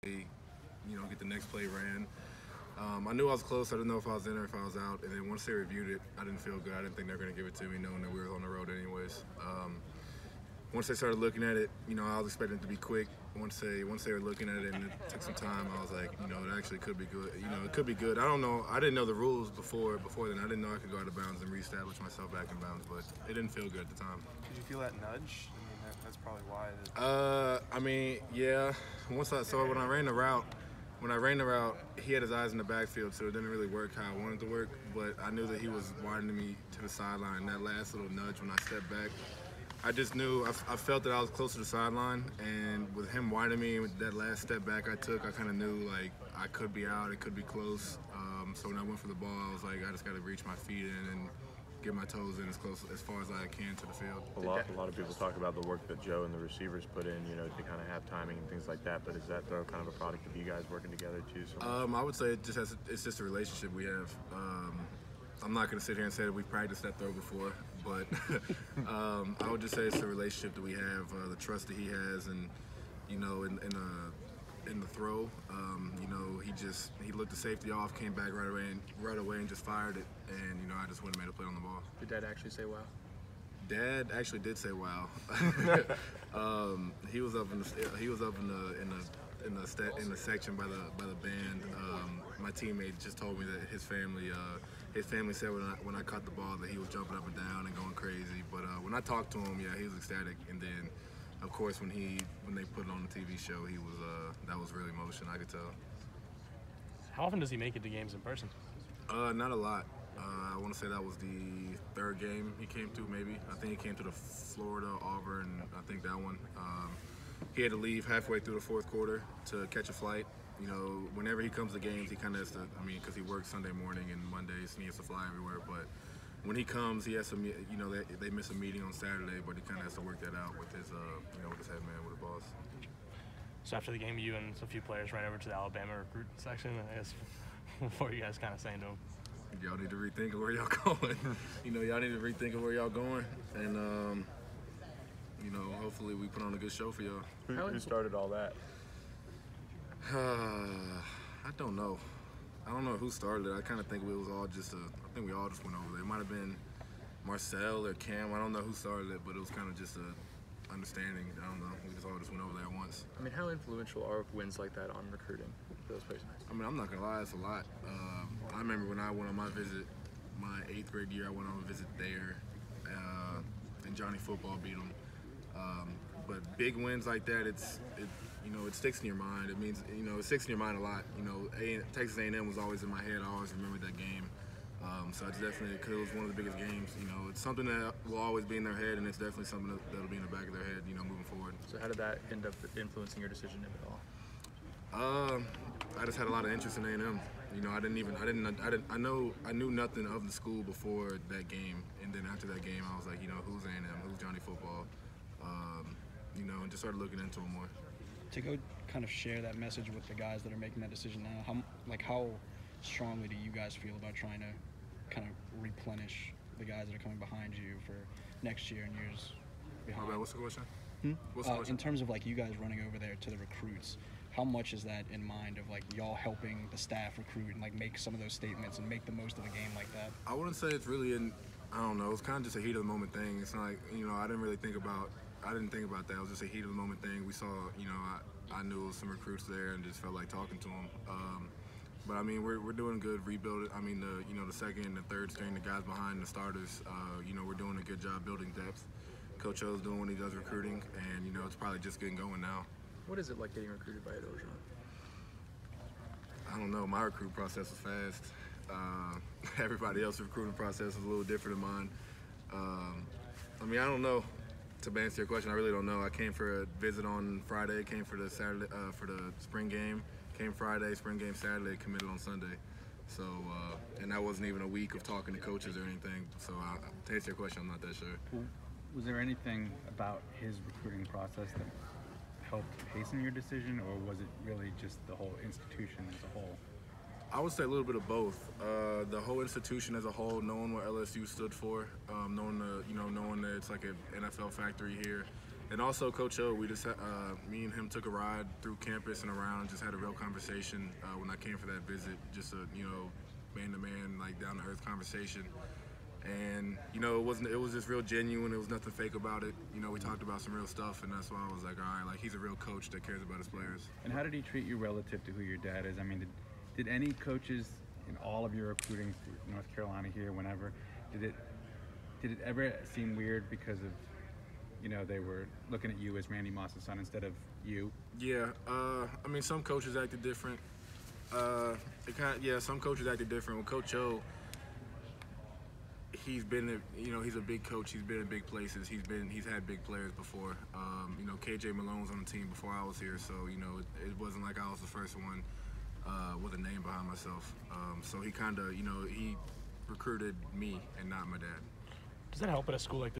get the next play ran. I knew I was close. I didn't know if I was in or if I was out. And then once they reviewed it, I didn't feel good. I didn't think they were going to give it to me, knowing that we were on the road anyways. Once they started looking at it, I was expecting it to be quick. Once they were looking at it and it took some time, I was like, it actually could be good. It could be good. I don't know. I didn't know the rules before then. I didn't know I could go out of bounds and reestablish myself back in bounds, but it didn't feel good at the time. Did you feel that nudge? That's probably why. Yeah. When I ran the route, he had his eyes in the backfield, so it didn't really work how I wanted it to work. But I knew that he was widening me to the sideline. That last little nudge when I stepped back, I just knew, I felt that I was close to the sideline, and with him widening me, with that last step back I took, I kind of knew, like, I could be out, it could be close. So when I went for the ball, I was like, I just got to reach my feet in and get my toes in as far as I can to the field. A lot of people talk about the work that Joe and the receivers put in, to kind of have timing and things like that, but is that throw kind of a product of you guys working together too? I would say it's just a relationship we have. I'm not going to sit here and say that we've practiced that throw before, but I would just say it's the relationship that we have, the trust that he has, and in the throw, he looked the safety off, came back right away, and just fired it, and I just went and made a play on the ball. Did Dad actually say wow? Dad actually did say wow. He was up in the section by the band. My teammate just told me that his family said when I caught the ball that he was jumping up and down and going crazy. But when I talked to him, yeah, he was ecstatic. And then, of course, when they put it on the TV show, that was really emotional. I could tell. How often does he make it to games in person? Not a lot. I want to say that was the third game he came to, maybe. I think he came to the Florida, Auburn, I think that one. He had to leave halfway through the fourth quarter to catch a flight. Whenever he comes to games, he kind of has to, because he works Sunday morning and Mondays, and he has to fly everywhere. But when he comes, he has to, they miss a meeting on Saturday, but he kind of has to work that out with his, with his head man, with the boss. So after the game, you and a few players ran over to the Alabama recruit section. I guess, what were you guys kind of saying to him? Y'all need to rethink of where y'all going. Y'all need to rethink of where y'all going, and hopefully we put on a good show for y'all. Who started all that? I don't know. I don't know who started it. I kind of think it was all I think we all just went over there. It might have been Marcel or Cam. I don't know who started it, but it was kind of just a understanding. I don't know. We all just went over there once. How influential are wins like that on recruiting for those players? I'm not going to lie, it's a lot. I remember when I went on my visit, my 8th grade year, I went on a visit there, and Johnny Football beat them. But big wins like that, it sticks in your mind. It means, it sticks in your mind a lot. Texas A&M was always in my head. I always remembered that game. So it's definitely, because it was one of the biggest games, it's something that will always be in their head, and it's definitely something that'll be in the back of their head, moving forward. So how did that end up influencing your decision, if at all? I just had a lot of interest in A&M. I knew nothing of the school before that game, and then after that game, I was like, who's A&M, who's Johnny Football, and just started looking into it more. To go kind of share that message with the guys that are making that decision now, how strongly do you guys feel about trying to kind of replenish the guys that are coming behind you for next year and years behind? What's the question? What's the question? In terms of you guys running over there to the recruits, how much is that in mind of y'all helping the staff recruit and make some of those statements and make the most of a game like that? I wouldn't say it's really I don't know. It's kind of just a heat of the moment thing. It's not like, I didn't think about that. It was just a heat of the moment thing. We saw, I knew some recruits there and just felt like talking to them. But we're doing good rebuild. The second and the third string, the guys behind the starters, we're doing a good job building depth. Coach O's doing what he does recruiting, and it's probably just getting going now. What is it like getting recruited by Ed Orgeron? I don't know. My recruit process was fast. Everybody else's recruiting process was a little different than mine. I don't know. To answer your question, I really don't know. I came for a visit on Friday, came for the Saturday, for the spring game, came Friday, spring game Saturday, committed on Sunday. So, and that wasn't even a week of talking to coaches or anything. So, to answer your question, I'm not that sure. Was there anything about his recruiting process that helped hasten your decision, or was it really just the whole institution as a whole? I would say a little bit of both. The whole institution as a whole, knowing what LSU stood for, knowing that it's like an NFL factory here, And also Coach O, we just me and him took a ride through campus and around, just had a real conversation when I came for that visit, just a man-to-man, like down-to-earth conversation. And it was just real genuine. It was nothing fake about it. We talked about some real stuff, and that's why I was like, all right, like he's a real coach that cares about his players. And how did he treat you relative to who your dad is? I mean, did any coaches in all of your recruiting through North Carolina here, whenever, did it ever seem weird because of they were looking at you as Randy Moss's son instead of you? Yeah, I mean, some coaches acted different. Some coaches acted different. With Coach O, he's been, he's a big coach. He's been in big places. He's had big players before. KJ Malone was on the team before I was here, so it wasn't like I was the first one with a name behind myself. So he kind of, he recruited me and not my dad. Does that help at a school like this?